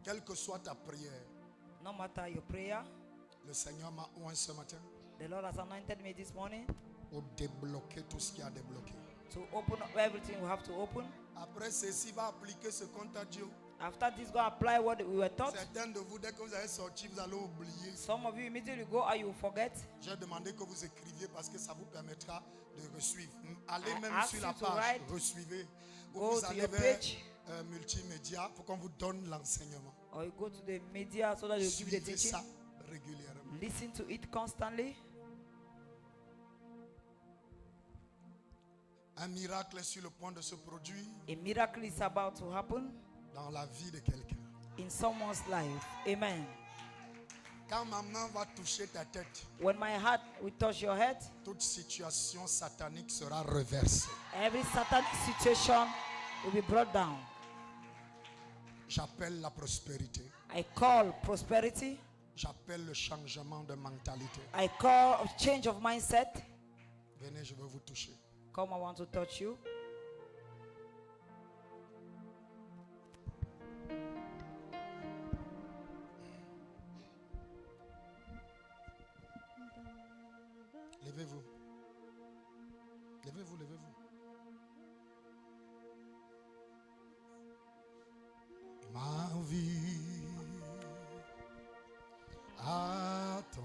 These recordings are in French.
Quelle que soit ta prière, No matter your prayer, le Seigneur m'a oint ce matin the Lord has anointed me this morning pour débloquer tout ce qui a débloqué. to open up everything we have to open. Après ceci, va appliquer ce qu'on t'a dit. After this, go apply what we were taught. Certains de vous, dès que vous allez sortir, vous allez oublier. Some of you immediately go and you forget. J'ai demandé que vous écriviez parce que ça vous permettra de suivre. Allez I même ask sur la you to page, write. suivez. Ou Go vous to allez your vers page. multimédia pour qu'on vous donne l'enseignement. Or you go to the media so that you give you the Suivez teaching. ça régulièrement. Listen to it constantly. Un miracle est sur le point de se produire A miracle is about to happen dans la vie de quelqu'un. in someone's life. Amen. Quand ma main va toucher ta tête, When my heart will touch your head, toute situation satanique sera reversée. every satanic situation will be brought down. J'appelle la prospérité. I call prosperity. J'appelle le changement de mentalité. I call a change of mindset. Venez, je veux vous toucher. Come, I want to touch you. Levez-vous. Levez-vous, levez-vous. Ma vie à toi,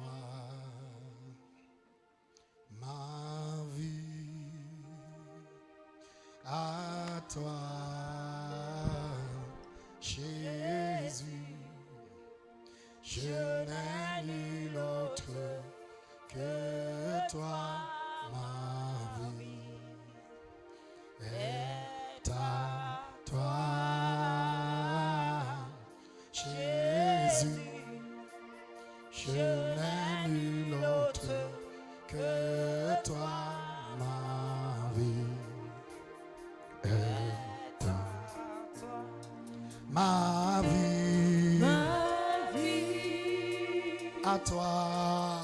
ma vie à toi, Jésus, je n'ai nul autre que toi, ma vie est à toi, Jésus, je n'ai nul autre que toi, ma vie est à toi, ma vie à toi.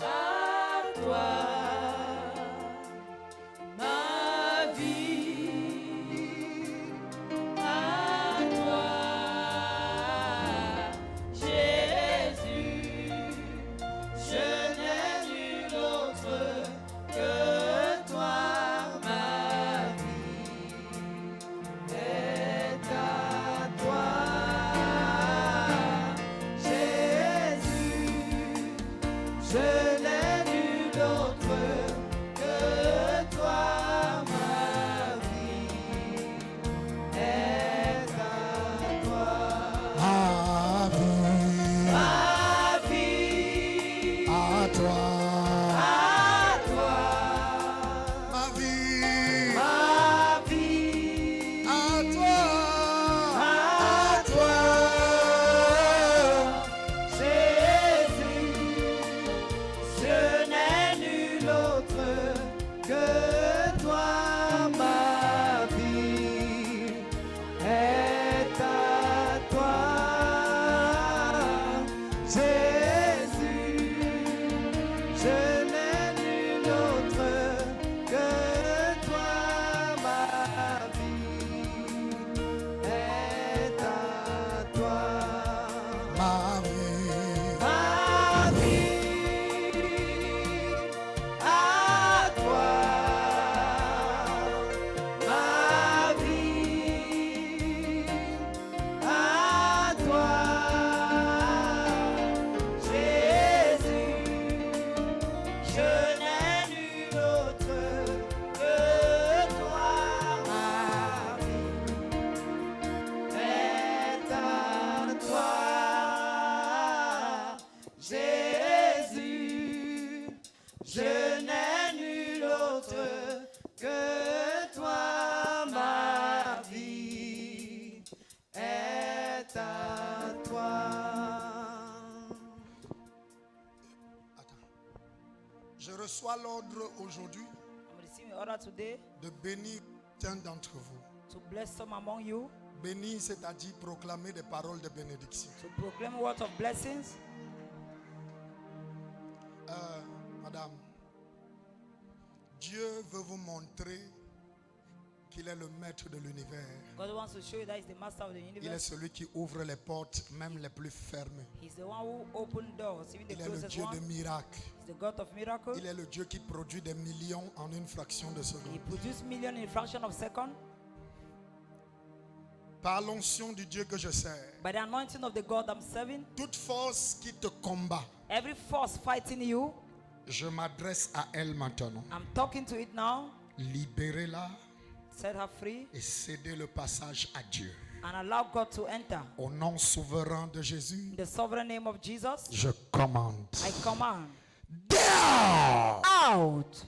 Je reçois l'ordre aujourd'hui I'm receiving order today de bénir un d'entre vous. to bless some among you, Bénir, c'est-à-dire proclamer des paroles de bénédiction. to proclaim words of blessings. Madame, Dieu veut vous montrer qu'il est le maître de l'univers. God wants to show you that He's the master of the Il est universe. celui qui ouvre les portes, même les plus fermées. He's the one who opened doors, even the Il est le closest Dieu one. des miracles. He's the God of miracles. Il est le Dieu qui produit des millions en une fraction de He seconde. produced millions in a fraction of a second. Par l'onction du Dieu que je sers, By the anointing of the God I'm serving, toute force qui te combat, every force fighting you, je m'adresse à elle maintenant. I'm talking to it now. Libérez-la Set her free et cédez le passage à Dieu. and allow God to enter. Au nom souverain de Jésus, In the sovereign name of Jesus, je commande. I command Dehors! out.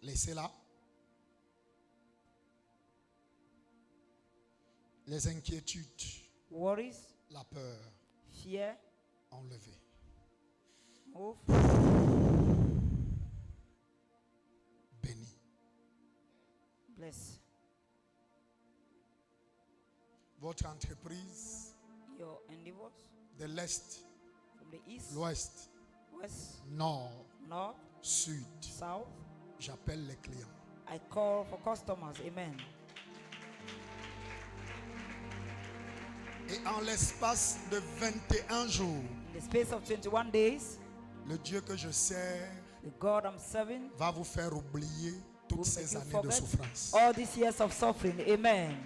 Laissez-la. Les inquiétudes, Worries, la peur, fear, enlevez. move. Béni. Bless Votre entreprise your endeavors de l'Est, from the east, l'Ouest, west, Nord, north, Sud, south. j'appelle les clients. I call for customers. Amen. Et en l'espace de 21 jours, In the space of 21 days, le Dieu que je sers the God I'm serving va vous faire oublier toutes will ces make you années de forget souffrance. all these years of suffering. Amen.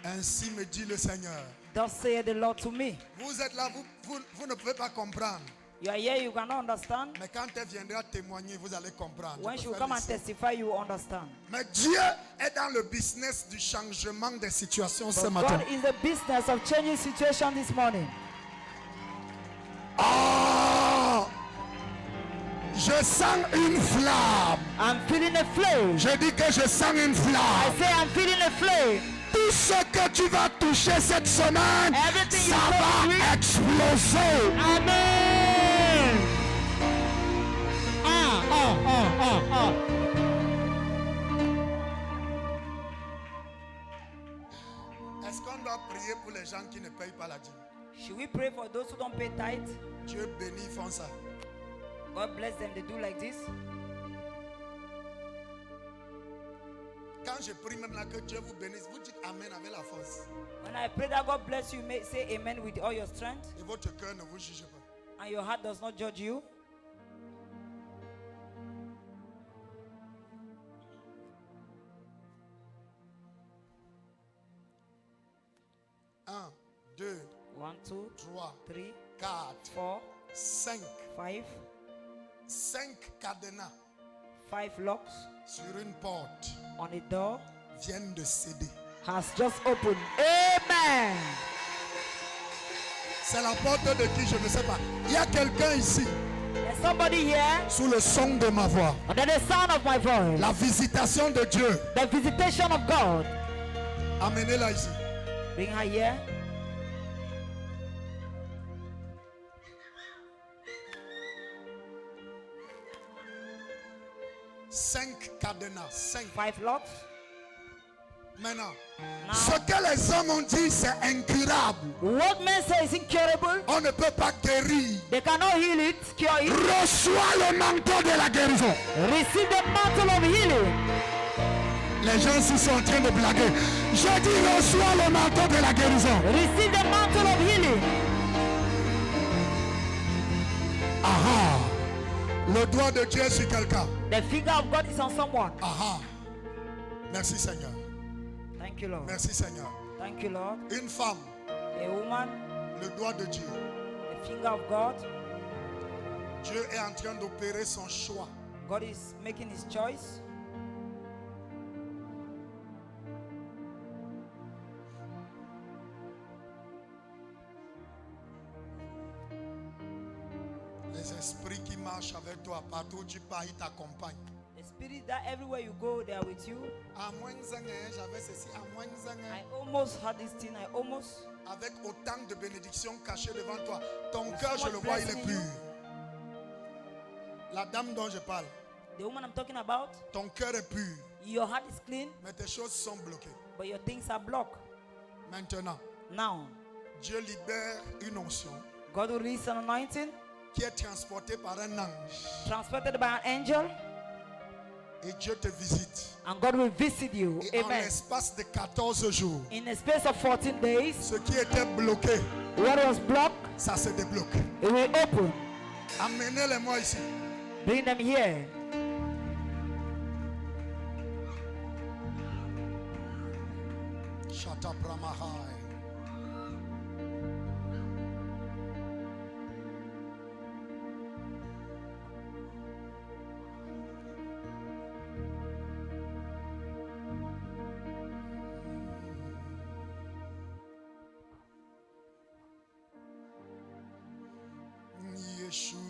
Ainsi me dit le Seigneur. Thus saith the Lord to me. Vous êtes là, vous ne pouvez pas comprendre. You are here, you cannot understand. Mais quand elle viendra témoigner, vous allez comprendre. When Je she peux will faire come and ici. testify, you will understand. Mais Dieu est dans le business du changement des situations ce But matin. God is the business of changing situation this morning. Oh! Je sens une flamme. I'm feeling a flame. Je dis que je sens une I flamme. say I'm feeling a flame. Tout ce que tu vas toucher cette semaine, Everything you ça touch va will- exploser. Amen. Est-ce qu'on doit prier pour les gens qui ne payent pas la dîme? Should we pray for those who don't pay tithe? Dieu bénit, font ça. God bless them. They do like this. Quand je prie même là que Dieu vous bénisse, vous dites Amen avec la force. When I pray that God bless you, may say amen with all your strength, Et votre cœur ne vous juge pas. and your heart does not judge you. Un, deux, 1, 2, 3, 3, 4, 4, 5. 5, 5 cadenas 5 locks sur une porte on a door viennent de céder. has just opened. Amen. C'est la porte de qui, je ne sais pas. Il y a quelqu'un ici, There's somebody here sous le son de ma voix. under the sound of my voice. La visitation de Dieu. The visitation of God. Amenez-la ici. Bring her here. Cinq cadenas. 5. 5 locks. Maintenant, Now, ce que les hommes ont dit, c'est incurable. what men say is incurable. On ne peut pas guérir. They cannot heal it, cure it. Reçois le manteau de la guérison. Receive the mantle of healing. Les gens ici sont en train de blaguer. Je dis reçois le manteau de la guérison. Receive the mantle of healing. Aha. Le doigt de Dieu est sur quelqu'un. The finger of God is on someone. Aha. Merci Seigneur. Thank you, Lord. Merci Seigneur. Thank you, Lord. Une femme, A woman, le doigt de Dieu. the finger of God. Dieu est en train d'opérer son choix. God is making his choice. Les esprits qui marchent avec toi, partout où tu pars, ils t'accompagnent. The spirit that everywhere you go, they are with you. À moins j'avais ceci, à moins I almost had this thing. I almost. avec autant de bénédictions cachées devant toi. Ton cœur, je le vois, il est pur. La dame dont je parle, The woman I'm talking about, ton cœur est pur, your heart is clean, mais tes choses sont bloquées. but your things are blocked. Maintenant, Now, Dieu libère une onction God will release an anointing qui est transportée par un ange. transported by an angel. Et Dieu te visite. And God will visit you. Et en Amen. l'espace de 14 jours, In a space of 14 days, ce qui était bloqué, what was blocked, ça se débloque. it will open. Amenez-les-moi ici. Bring them here. Shata Pramahai. Yeshua.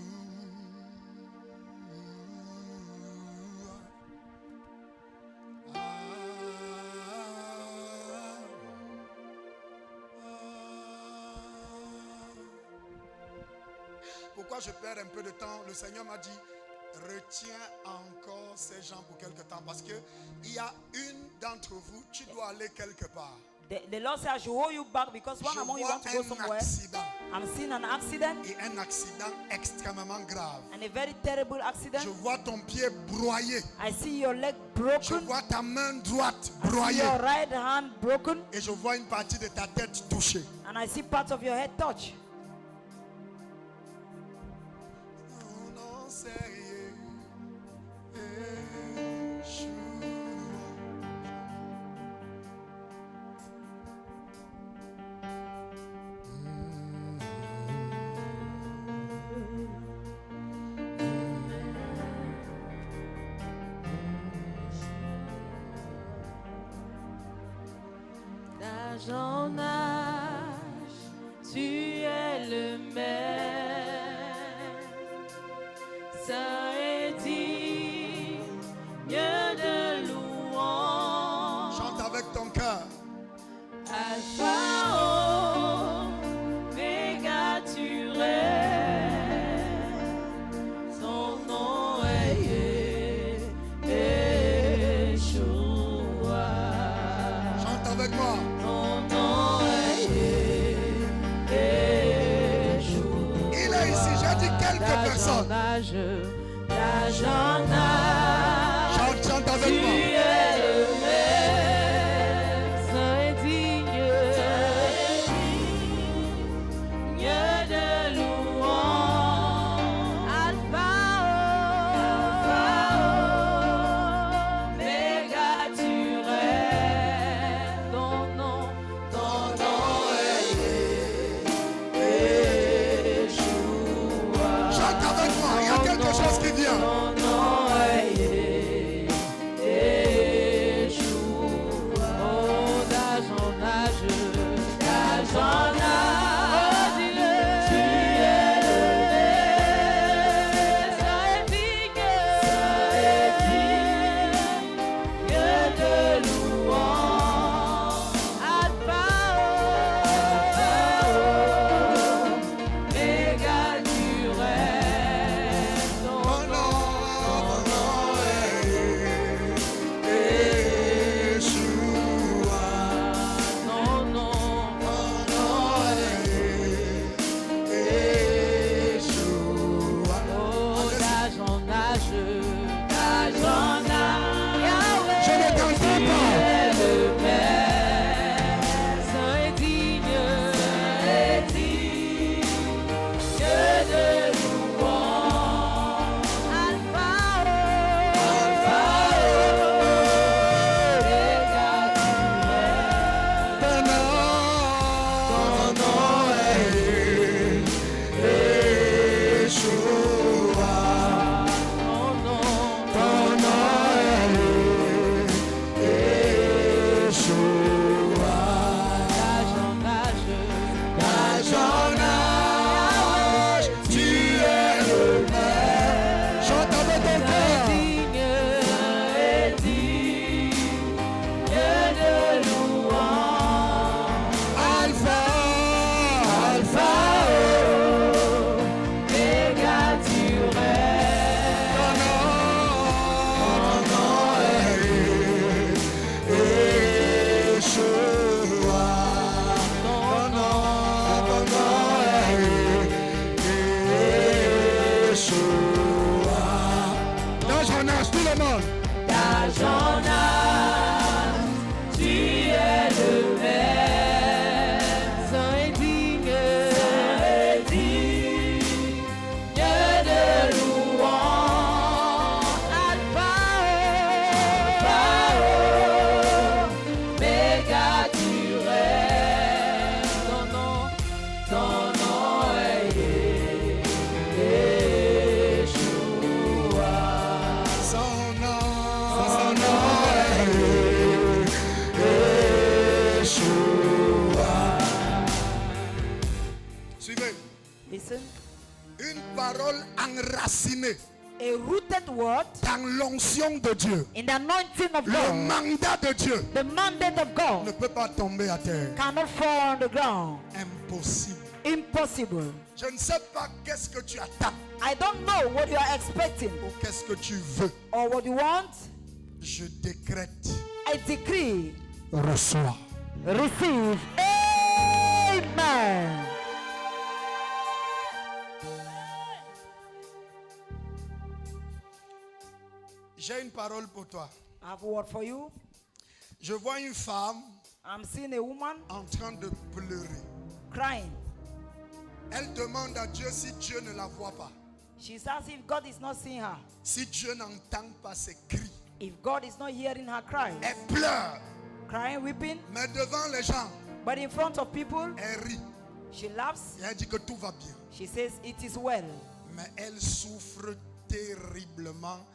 Pourquoi je perds un peu de temps? Le Seigneur m'a dit, retiens encore ces gens pour quelque temps. Parce qu'il y a une d'entre vous, tu dois aller quelque part. The Lord says I should hold you back because one Je among you vois want to go un somewhere. accident. I'm seeing an accident, Et un accident extrêmement grave. and a very terrible accident. Je vois ton pied broyé. I see your leg Je broken. vois ta main droite I see broyée. your right hand broken, Et je vois une partie de ta tête touchée. and I see parts of your head touch. D'âge en âge, tu es le même, saint et digne de louange. Chante avec ton cœur. Alpha, Oméga, tu règnes, son nom est Yeshua. Chante avec moi. Ton nom est Yeshua. Il est ici, j'ai dit quelques personnes. D'âge en âge, Chante avec tu moi. es le même, saint et digne de louange. Alpha, Oméga, tu règnes. Ton nom est Yeshua. Chante avec moi, il y a quelque chose qui vient. Ton nom est Yeshua. Listen. Une parole enracinée A rooted word dans l'onction de Dieu. in the anointing of Le God. mandat de Dieu The mandate of ne God peut pas tomber à terre. cannot fall on the ground. Impossible. Impossible. Je ne sais pas qu'est-ce que tu attends I don't know what you are expecting ou qu'est-ce que tu veux. or what you want. Je décrète. I decree, Reçois. receive. Amen. J'ai une parole pour toi. I have a word for you. Je vois une femme I'm seeing a woman en train de pleurer. crying. Elle demande à Dieu si Dieu ne la voit pas. She says if God is not seeing her, Si Dieu n'entend pas ses cris. if God is not hearing her cry, Elle pleure. crying, weeping, Mais devant les gens, but in front of people, elle rit. she laughs. Et elle dit que tout va bien. She says it is well. Mais elle souffre terriblement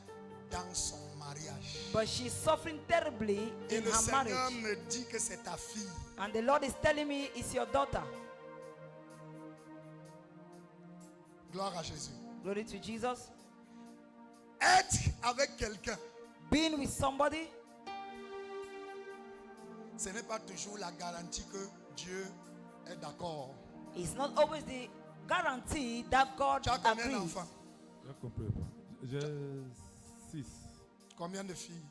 dans son mariage. But she's suffering terribly Et in le her Seigneur marriage. me dit que c'est ta fille. And the Lord is telling me it's your daughter. Gloire à Jésus. Glory to Jesus. Être avec quelqu'un, Being with somebody, ce n'est pas toujours la garantie que Dieu est d'accord. it's not always the guarantee that God Tu as combien agrees. d'enfants? Je comprends pas. J'ai 6. Combien de filles?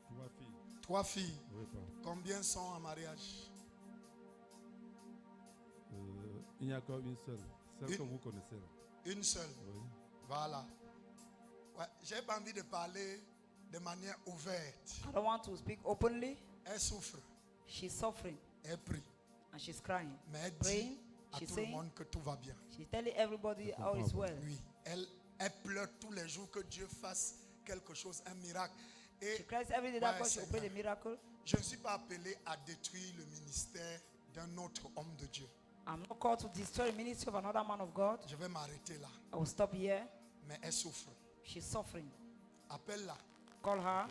3 filles. 3 filles. Oui, pas. Combien sont en mariage? Il n'y a qu'une seule. Celle Une? que vous connaissez. Là. Une seule. Oui. Voilà. Ouais, j'ai pas envie de parler de manière ouverte. I don't want to speak openly. Elle souffre, She's suffering elle prie, and she's crying. mais elle dit Praying, à she's tout le saying, monde que tout va bien. she's telling everybody how it's well. Oui, elle pleure tous les jours que Dieu fasse quelque chose, un miracle. She Et cries every day that Ouais, God should obey Seigneur. the miracle. je ne suis pas appelé à détruire le ministère d'un autre homme de Dieu. I'm not called to destroy the ministry of another man of God. Je vais m'arrêter là. I will stop here. Mais elle souffre. She's suffering. Appelle-la. Call her.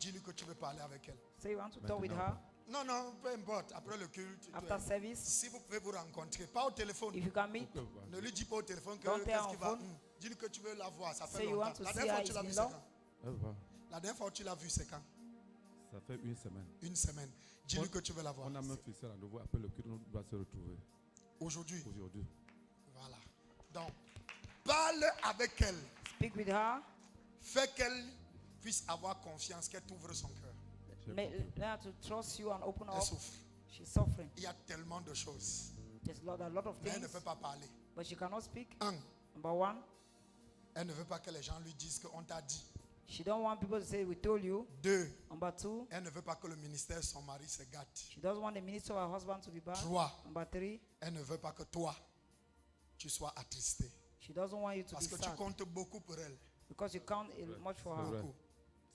Dis-lui que tu veux parler avec elle. Say you want to talk with her Non, non, peu importe. Après le culte. after service. Si vous pouvez vous rencontrer, pas au téléphone. If you can meet, Pourquoi pas? Ne lui dis pas au téléphone que Don't tell qu'est-ce on qu'il va. phone. Dis-lui que tu veux la voir. Ça fait Say you longtemps. want to La see dernière fois her, que tu l'as it's vue, been c'est long. quand? Elle va. La dernière fois que tu l'as vue, c'est quand? Ça fait une semaine. Une semaine. Dis-lui que tu veux la voir. On a même fixé rendez-vous. Après le culte, on va se retrouver Aujourd'hui. aujourd'hui. Voilà. Donc, parle avec elle. Speak with her. Fais qu'elle puisse avoir confiance, qu'elle t'ouvre son cœur. Let her to trust you and open Elle up. souffre. She's suffering. Il y a tellement de choses. There's a lot of Mais elle ne things, peut pas parler. but she cannot speak. Un, Number one, elle ne veut pas que les gens lui disent qu'on t'a dit. she don't want people to say we told you. Deux, Number two, elle ne veut pas que le ministère de son mari se gâte. she doesn't want the ministry of her husband to be bad. Trois, Number three, elle ne veut pas que toi, tu sois attristé. she doesn't want you to Parce be que tu sad comptes beaucoup pour elle. because you count much for C'est her. vrai. Beaucoup.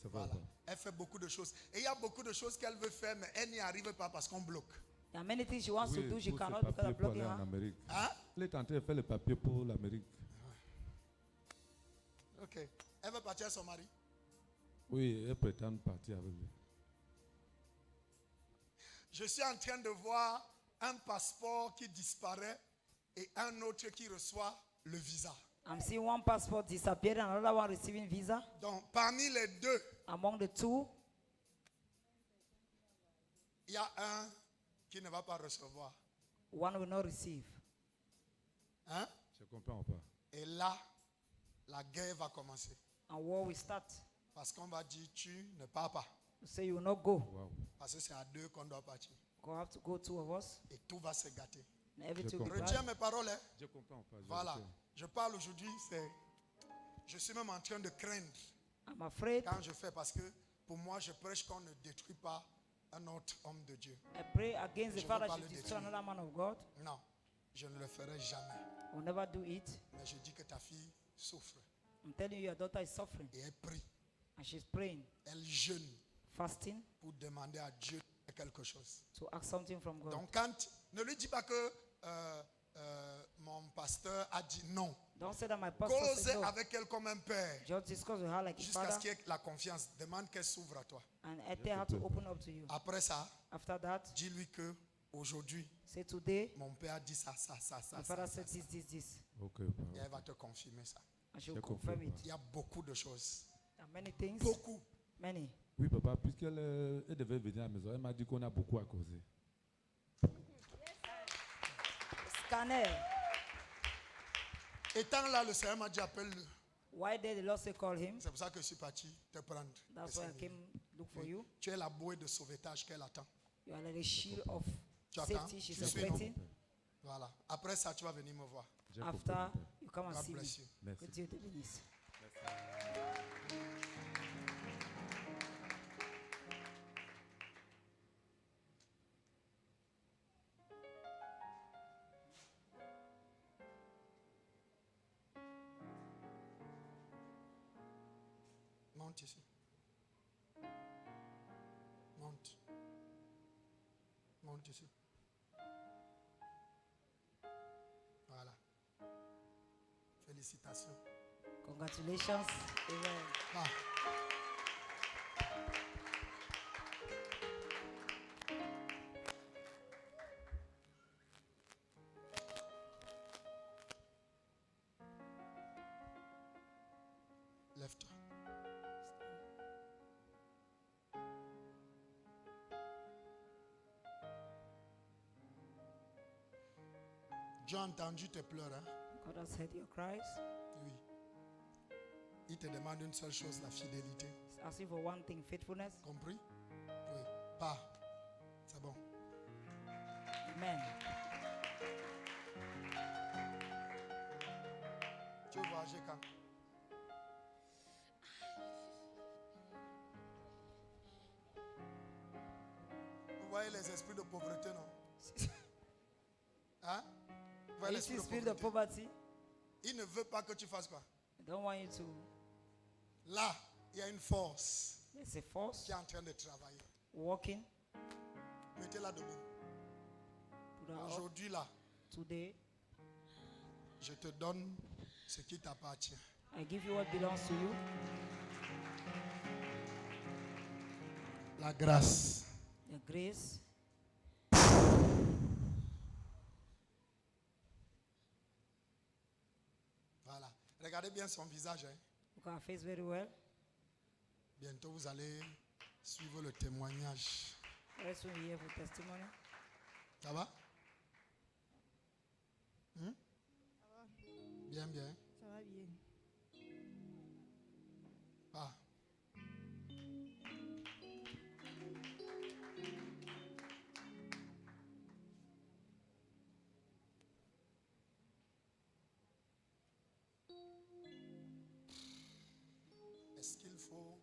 C'est vrai. Voilà. Pas. Elle fait beaucoup de choses. Et il y a beaucoup de choses qu'elle veut faire, mais elle n'y arrive pas parce qu'on bloque. There are many things she wants to do, she pour cannot ses because papiers of pour blocking aller en her. Amérique. Hein? Elle est en train de faire les papiers pour l'Amérique. Ok. Elle veut partir à son mari. Oui, elle prétend partir avec lui. Je suis en train de voir un passeport qui disparaît et un autre qui reçoit le visa. I'm seeing one passport disappear and another one receiving visa. Donc, parmi les deux, Among the two, il y a un qui ne va pas recevoir. one will not receive. Hein? Je ne comprends pas. Et là, la guerre va commencer. And war will start. Parce qu'on va dire, tu ne pars pas. You say you will not go. Waouh. Parce que c'est à deux qu'on doit partir. Go have to go, two of us. Et tout va se gâter. And everything will be Retiens bad. mes paroles. Hein? Je comprends pas. je Voilà. retiens. Je parle aujourd'hui, je suis même en train de craindre I'm afraid. quand je fais parce que pour moi, je prêche qu'on ne détruit pas un autre homme de Dieu. I pray against the Je fact veux that pas she le destroy détruire. another man of God. Non, je ne le ferai jamais. I will never do it. Mais je dis que ta fille souffre I'm telling you, your daughter is suffering. et elle prie. And she's praying, Elle jeûne fasting pour demander à Dieu quelque chose. to ask something from God. Donc quand, ne lui dis pas que mon pasteur a dit non. Don't say that my pastor Cause said no. avec elle comme un père. Just discuss with her like a Jusqu'à ce father qu'il y ait la confiance. Demande qu'elle s'ouvre à toi. and I tell her to open up to you. Après ça, After that, dis-lui que aujourd'hui, Say today, mon père a dit ça, ça, ça, ça, my ça, father ça, said ça. this. Ok, Et papa. elle va te confirmer ça. I should J'ai confirm compris, it. papa. Il y a beaucoup de choses. There are many things, Beaucoup. many. Oui, papa, puisqu'elle elle devait venir à la maison, elle m'a dit qu'on a beaucoup à causer. Scanner. Étant là, le Seigneur m'a dit appelle-le. Why did the Lord say call him? C'est pour ça que je suis parti te prendre. That's Le why I Seigneur. came look for Oui. you. Tu es la bouée de sauvetage qu'elle attend. You are like a shield of Tu attends? safety she's Tu suis, expecting. Voilà. Après ça, tu vas venir me voir. J'ai compris, After papa. you come and God see me. bless you. Merci. Que Dieu te bénisse. Monte ici. Monte. Monte ici. Voilà. Félicitations. Congratulations. Amen. Ah. Lève-toi. Dieu a entendu tes pleurs, hein? God has heard your cries. Oui. Il te demande une seule chose, la fidélité. He's asking for one thing, faithfulness. Compris? Oui. Pas. C'est bon. Amen. Tu veux voyager quand? Vous voyez les esprits de pauvreté, non? Hein? Vous voyez You l'esprit see de spirit of pauvreté? poverty. Il ne veut pas que tu fasses quoi? I don't want you to. Là, il y a une force There's a force qui est en train de travailler. walking. Mettez-la debout. Put her up. Aujourd'hui, là, Today, je te donne ce qui t'appartient. I give you what belongs to you. La grâce. The grace. Voilà. Regardez bien son visage, hein. Look at her face very well. Bientôt, vous allez suivre le témoignage. Very soon we hear for testimony. Ça va? Bien, bien. Ça va bien. Ah. Est-ce qu'il faut...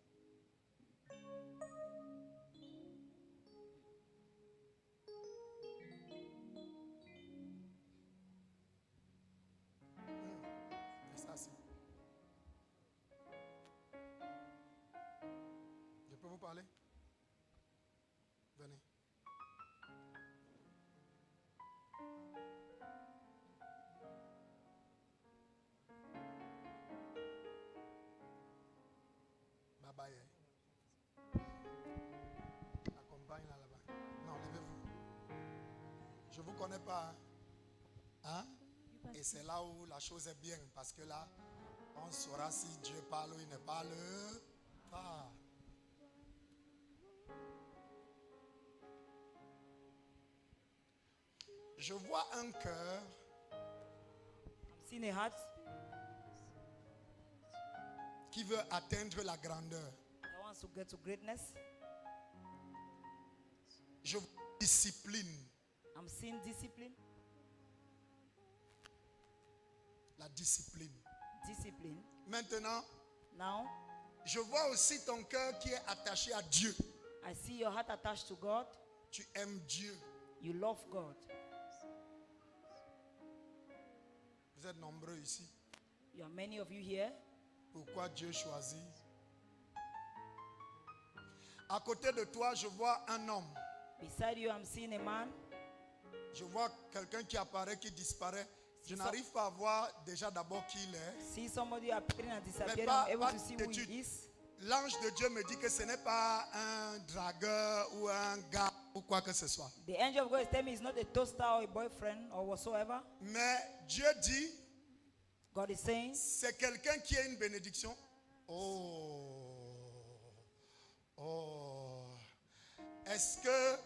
Fais ça, si. Je peux vous parler? Venez. Bye bye. Accompagne-la là-bas. Non, levez-vous. Je ne vous connais pas. Hein? Et c'est là où la chose est bien. Parce que là, on saura si Dieu parle ou il ne parle pas. Je vois un cœur I'm seeing a heart qui veut atteindre la grandeur. that wants to get to greatness. Je vois discipline. I'm seeing discipline. La discipline. Discipline. Maintenant, Now, je vois aussi ton cœur qui est attaché à Dieu. I see your heart attached to God. Tu aimes Dieu. You love God. Vous êtes nombreux ici. You are many of you here. Pourquoi Dieu choisit? À côté de toi, je vois un homme. Beside you, I'm seeing a man. Je vois quelqu'un qui apparaît, qui disparaît. Je C'est ça. n'arrive pas à voir déjà d'abord qui il est. See somebody appearing and disappearing. pas- I'm able pas to see who d'étude. he is. l'ange de Dieu me dit que ce n'est pas un dragueur ou un gars ou quoi que ce soit. The angel of God is telling me it's not a toaster or a boyfriend or whatsoever. Mais Dieu dit, God is saying, c'est quelqu'un qui a une bénédiction. Oh. Est-ce que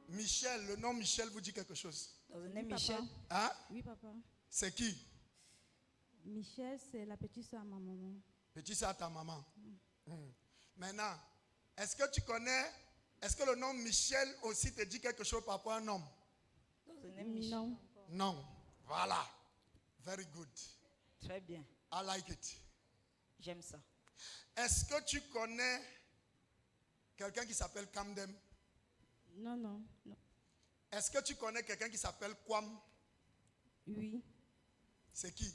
Michel, le nom Michel vous dit quelque chose? does the name Papa. Michel? Hein? Oui, papa. C'est qui? Michel, c'est la petite soeur à ma maman. Petit ça à ta maman. Maintenant, est-ce que tu connais, est-ce que le nom Michel aussi te dit quelque chose par rapport à un homme? Does the name Michel? Non. Non. Voilà. Very good. Très bien. I like it. J'aime ça. Est-ce que tu connais quelqu'un qui s'appelle Kamdem? Non, non, non. Est-ce que tu connais quelqu'un qui s'appelle Kwam? Oui, C'est qui?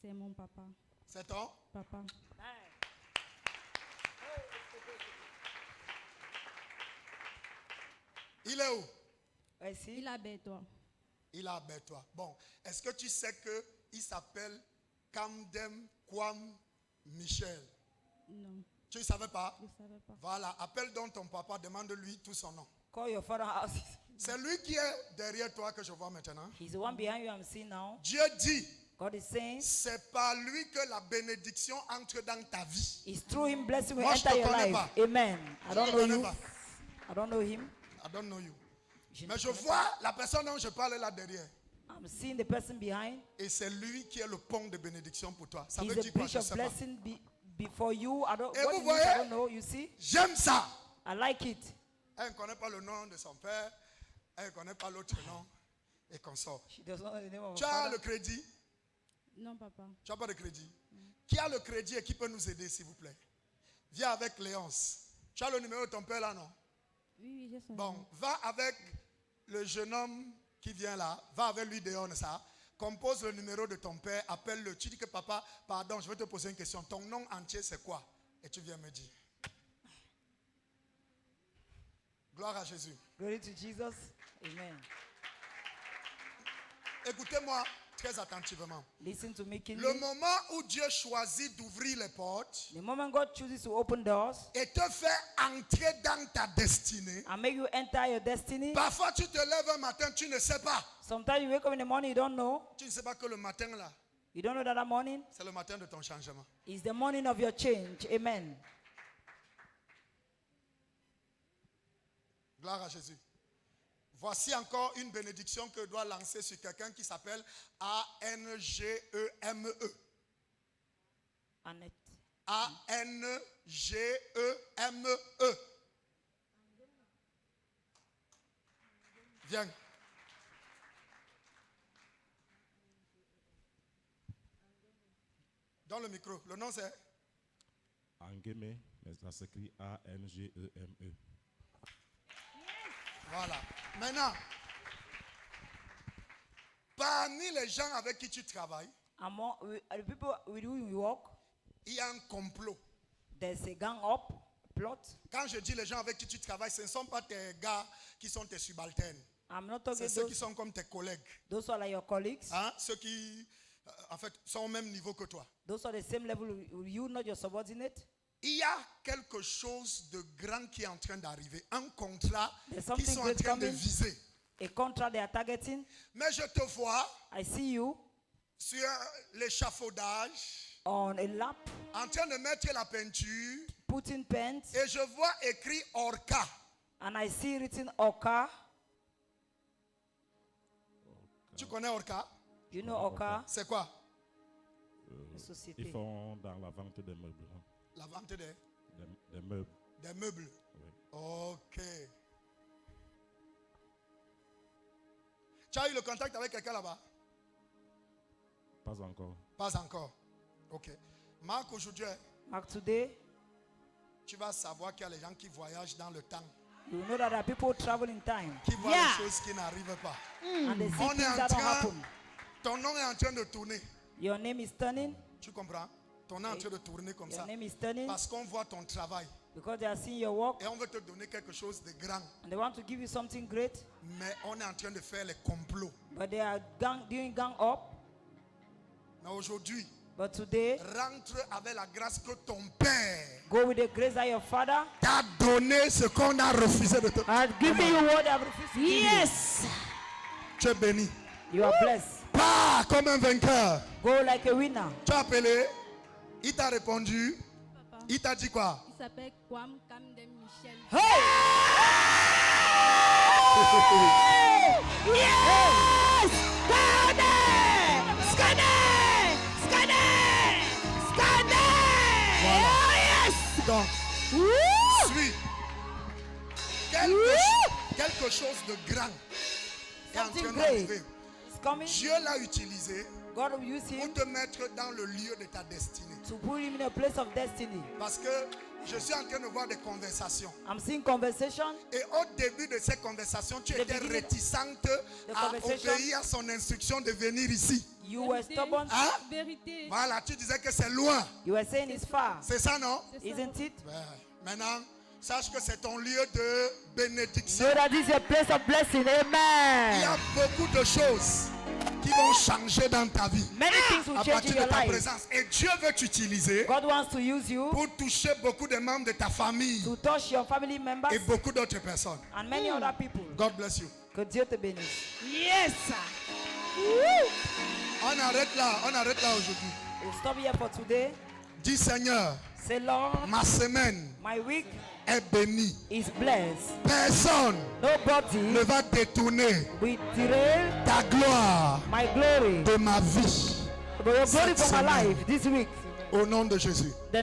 c'est mon papa. C'est ton? Papa. Il est où? Ici. Il habite toi. Il est avec toi. Bon, est-ce que tu sais qu'il s'appelle Kamdem Kwam Michel? Non, Tu ne savais pas? je ne savais pas. Voilà, appelle donc ton papa, demande-lui tout son nom. Call your father house. C'est lui qui est derrière toi que je vois maintenant. He's the one behind you I'm seeing now. Dieu dit, God is saying, c'est par lui que la bénédiction entre dans ta vie. it's through him blessing will Moi, je enter te your connais life. pas. Amen. I don't te know connais you. pas. I don't know him. I don't know you. Je ne Mais je connais vois la personne dont je parle là derrière. pas. I'm seeing the person behind. Et c'est lui qui est le pont de bénédiction pour toi. Ça He's veut a dire quoi? bridge Je ne of sais pas. blessing before you. I don't, Et what vous it means, I voyez? don't know. You see? J'aime ça. I like it. Elle ne connaît pas le nom de son père. Elle ne connaît pas l'autre nom. Et qu'on sort. She does not know the name of Tu her as father. le crédit? Non, papa. Tu n'as pas de crédit? Qui a le crédit et qui peut nous aider, s'il vous plaît? Viens avec Léonce. Tu as le numéro de ton père là, non? Oui, oui, j'ai son Bon, numéro. va avec le jeune homme qui vient là. Va avec lui dehors, ça. Compose le numéro de ton père. Appelle-le. Tu dis que papa, pardon, je vais te poser une question. Ton nom entier, c'est quoi? Et tu viens me dire. Gloire à Jésus. Glory to Jesus. Amen. Écoutez-moi très attentivement. Listen to me Le keenly. moment où Dieu choisit d'ouvrir les portes The moment God chooses to open doors et te fait entrer dans ta destinée, and make you enter your destiny, parfois tu te lèves un matin, tu ne sais pas. sometimes you wake up in the morning, you don't know. Tu ne sais pas que le matin là, You don't know that morning c'est le matin de ton changement. is the morning of your change. Amen. Gloire à Jésus. Voici encore une bénédiction que je dois lancer sur quelqu'un qui s'appelle A-N-G-E-M-E. Annette. A-N-G-E-M-E. Viens. Dans le micro. Le nom c'est? Angeme, mais ça s'écrit A-N-G-E-M-E. Voilà. Maintenant, parmi les gens avec qui tu travailles, Among the people with whom you work, il y a un complot. there's a gang up plot. Quand je dis les gens avec qui tu travailles, ce ne sont pas tes gars qui sont tes subalternes. I'm not talking C'est ceux qui those, sont comme tes collègues. those who are like your colleagues. Hein? Ceux qui, en fait, sont au même niveau que toi. Those are the same level with you, not your subordinate. Il y a quelque chose de grand qui est en train d'arriver. Un contrat There's qu'ils something sont en great train de coming. viser. A contract they are targeting. Mais je te vois I see you sur l'échafaudage, on a lap, en train de mettre la peinture, putting pens, et je vois écrit Orca. and I see written Oka. Tu connais Orca? You know Oka? C'est quoi? Une société. Ils font dans la vente des meubles. hein. La vente des Des meubles. meubles. Oui. Ok. Tu as eu le contact avec quelqu'un là-bas? Pas encore. Pas encore. Ok. Marc, aujourd'hui, Mark, today, tu vas savoir qu'il y a les gens qui voyagent dans le temps, you know that there are people who travel in time. qui voient Yeah. les choses qui n'arrivent pas. And they see On est things en that don't train, happen. ton nom est en train de tourner. Your name is turning. Tu comprends? Ton nom est en train de tourner comme Your ça. name is turning Parce qu'on voit ton travail. because they are seeing your work Et on veut te donner quelque chose de grand. and they want to give you something great, Mais on est en train de faire les complots. but they are doing gang up. Mais aujourd'hui, But today, rentre avec la grâce que ton Père go with the grace that your Father t'a donné ce qu'on a refusé de te has given you what they have refused to give you. Yes. Tu es béni. You are blessed. Pas comme un vainqueur. Go like a winner. Tu as appelé, il t'a répondu, Papa, il t'a dit quoi? il s'appelle Kwam Kamden Michel. Yes. Scanner. Scanner. Scanner. Scanner. Voilà. Oh, yes. Donc, Woo. suis. Quelque chose de grand est en Something train great d'arriver. is coming. Dieu l'a utilisé God will use pour him te mettre dans le lieu de ta destinée. to put him in a place of destiny. Parce que je suis en train de voir des conversations. I'm seeing conversation. Et au début de ces conversations, tu The étais beginning- réticente the à conversation- obéir à son instruction de venir ici. You were stubborn. Hein? Vérité. Voilà, tu disais que c'est loin. You were saying it's far. C'est ça, non? C'est ça, Isn't it? Ouais. Maintenant, sache que c'est ton lieu de bénédiction. So that is a place of blessing. Il y Amen. a beaucoup de choses qui vont changer dans ta vie Many things will à change partir in de your ta life. présence. Et Dieu veut t'utiliser God wants to use you pour toucher beaucoup de membres de ta famille to touch your family members et beaucoup d'autres personnes. and many other people. God bless you. Que Dieu te bénisse. Yes. On arrête là aujourd'hui. We'll stop here for today. Dis Seigneur, Say, Lord, ma semaine my week est bénie. is blessed. Personne Nobody ne va détourner will derail ta gloire my glory. de ma vie. But your glory Cette for my semaine. life this week. Au nom de Jésus. The